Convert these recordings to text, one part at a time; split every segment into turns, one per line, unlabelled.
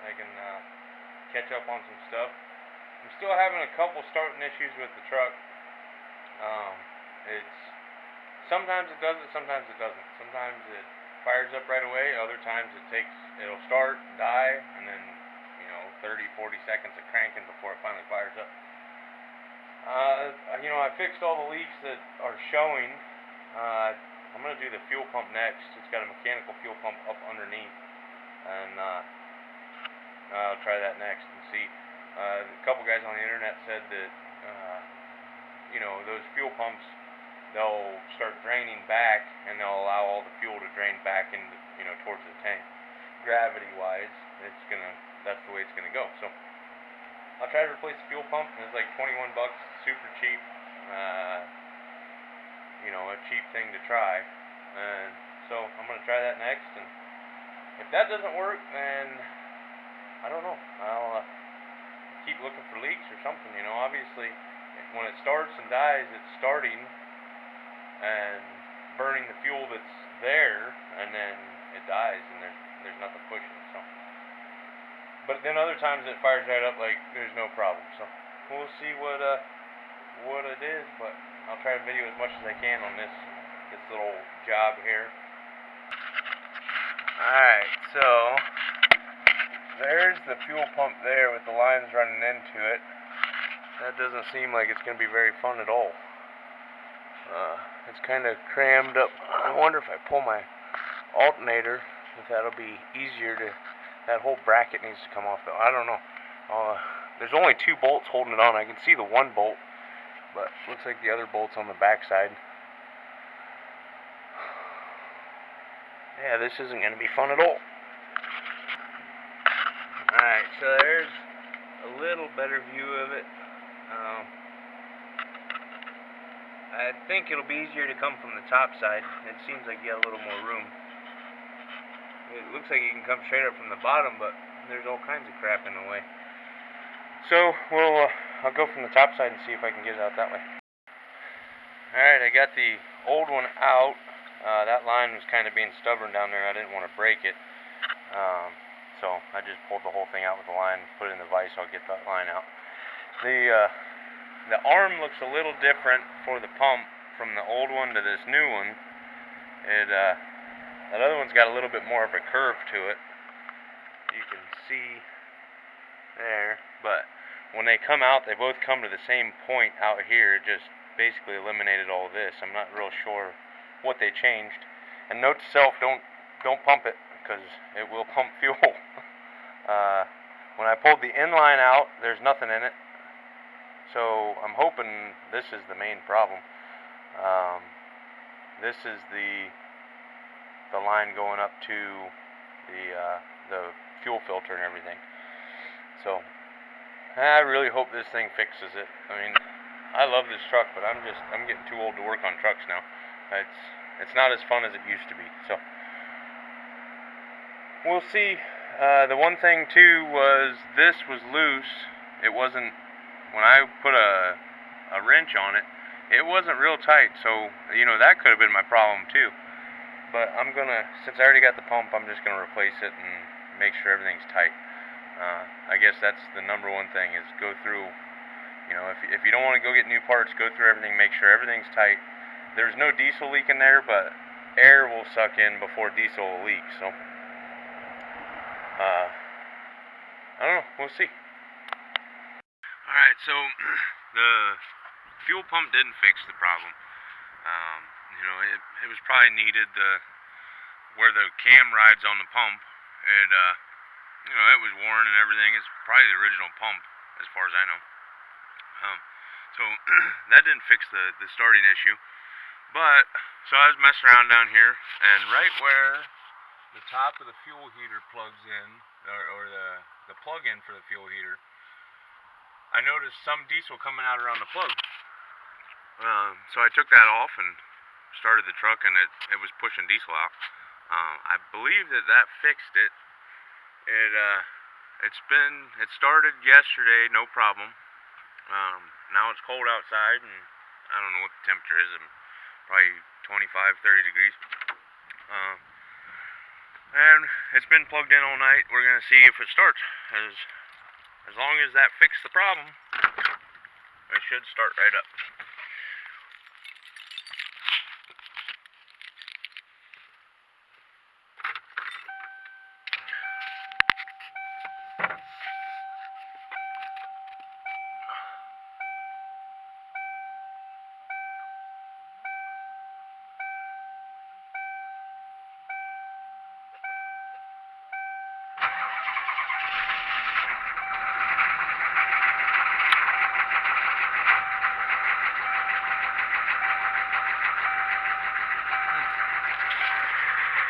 I can catch up on some stuff. I'm still having a couple starting issues with the truck. It's sometimes it does it, sometimes it doesn't. Sometimes it fires up right away. Other times it'll start, die, and then 30, 40 seconds of cranking before it finally fires up. I fixed all the leaks that are showing. I'm gonna do the fuel pump next. It's got a mechanical fuel pump up underneath, and I'll try that next and see. A couple guys on the internet said that those fuel pumps, they'll start draining back and they'll allow all the fuel to drain back into towards the tank. Gravity wise, that's the way it's gonna go. So I'll try to replace the fuel pump. It's like 21 bucks, super cheap. A cheap thing to try. And so I'm gonna try that next. And if that doesn't work, then I don't know. I'll keep looking for leaks or something. Obviously, when it starts and dies, it's starting and burning the fuel that's there, and then it dies, and there's nothing pushing. So, but then other times it fires right up like there's no problem. So we'll see what it is, but I'll try to video as much as I can on this little job here. Alright, so there's the fuel pump there with the lines running into it. That doesn't seem like it's going to be very fun at all. It's kind of crammed up. I wonder if I pull my alternator, if that'll be easier to... That whole bracket needs to come off though. I don't know. There's only 2 bolts holding it on. I can see the one bolt, but looks like the other bolt's on the back side. Yeah, this isn't going to be fun at all. Alright, so there's a little better view of it. I think it'll be easier to come from the top side. It seems like you got a little more room. It looks like you can come straight up from the bottom, but there's all kinds of crap in the way. So, I'll go from the top side and see if I can get it out that way. Alright, I got the old one out. That line was kind of being stubborn down there. I didn't want to break it. So I just pulled the whole thing out with the line, put it in the vise. I'll get that line out. The arm looks a little different for the pump from the old one to this new one. That other one's got a little bit more of a curve to it. You can see there, but when they come out, they both come to the same point out here. It just basically eliminated all of this. I'm not real sure what they changed. And note to self, don't pump it, because it will pump fuel. When I pulled the inline out, there's nothing in it. So I'm hoping this is the main problem. This is the line going up to the fuel filter and everything. So I really hope this thing fixes it. I mean, I love this truck, but I'm getting too old to work on trucks now. It's not as fun as it used to be. So we'll see. The one thing too was this was loose. It wasn't. When I put a wrench on it, it wasn't real tight, so that could have been my problem too. But since I already got the pump, I'm just gonna replace it and make sure everything's tight. I guess that's the number one thing, is go through. If you don't want to go get new parts, go through everything, make sure everything's tight. There's no diesel leak in there, but air will suck in before diesel will leak. So I don't know. We'll see. Alright, so the fuel pump didn't fix the problem. It was probably needed. Where the cam rides on the pump, it was worn and everything. It's probably the original pump, as far as I know. So that didn't fix the starting issue. But, so I was messing around down here, and right where the top of the fuel heater plugs in, or the plug-in for the fuel heater, I noticed some diesel coming out around the plug. So I took that off and started the truck, and it was pushing diesel out. I believe that fixed it. It started yesterday, no problem. Now it's cold outside, and I don't know what the temperature is. Probably 25, 30 degrees. And it's been plugged in all night. We're gonna see if it starts. As long as that fixed the problem, it should start right up.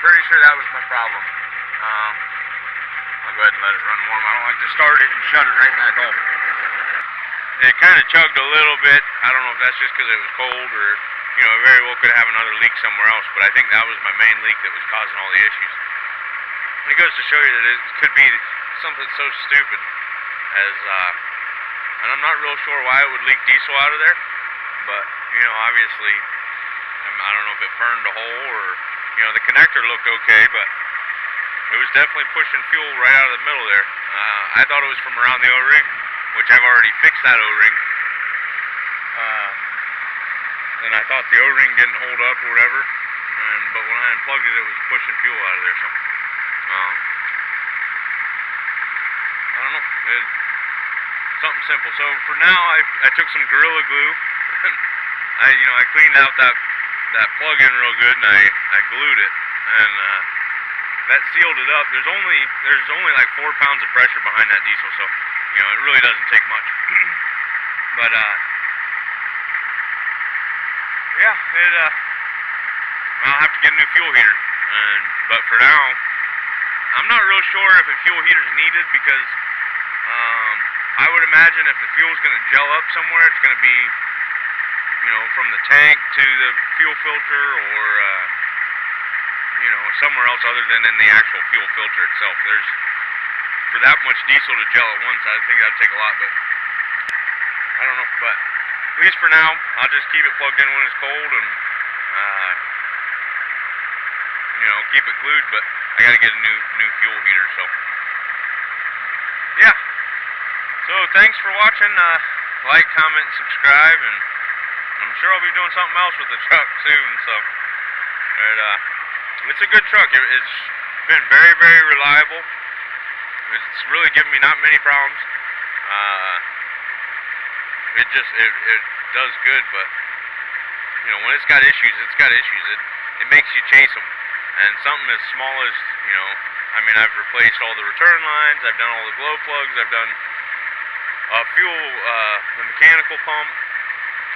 Pretty sure that was my problem. I'll go ahead and let it run warm. I don't like to start it and shut it right back off. It kind of chugged a little bit. I don't know if that's just because it was cold or, very well could have another leak somewhere else, but I think that was my main leak that was causing all the issues. And it goes to show you that it could be something so stupid as, and I'm not real sure why it would leak diesel out of there, but, obviously, I don't know if it burned a hole or, the connector looked okay, but it was definitely pushing fuel right out of the middle there. I thought it was from around the O-ring, which I've already fixed that O-ring. And I thought the O-ring didn't hold up or whatever, but when I unplugged it, it was pushing fuel out of there. So, I don't know. Something simple. So for now, I took some Gorilla Glue. I cleaned out that plug-in real good, and I glued it, and that sealed it up. There's only like 4 pounds of pressure behind that diesel, so it really doesn't take much. But yeah, I'll have to get a new fuel heater. But for now, I'm not real sure if a fuel heater is needed because I would imagine if the fuel's going to gel up somewhere, it's going to be from the tank to the fuel filter or somewhere else other than in the actual fuel filter itself. For that much diesel to gel at once, I think that'd take a lot, but I don't know. But at least for now, I'll just keep it plugged in when it's cold and keep it glued, but I gotta get a new fuel heater, so yeah. So thanks for watching. Like, comment, and subscribe, and I'm sure I'll be doing something else with the truck soon, so it's a good truck. It's been very, very reliable. It's really given me not many problems. It does good, but when it's got issues, it's got issues. It makes you chase them. And something as small as, I've replaced all the return lines, I've done all the glow plugs, I've done the mechanical pump.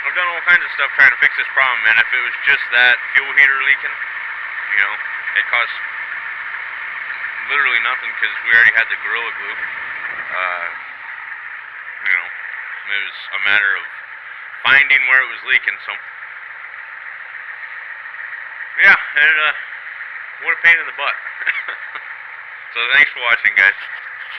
I've done all kinds of stuff trying to fix this problem, and if it was just that fuel heater leaking, it cost literally nothing because we already had the Gorilla Glue. It was a matter of finding where it was leaking, so yeah, and what a pain in the butt. So thanks for watching, guys.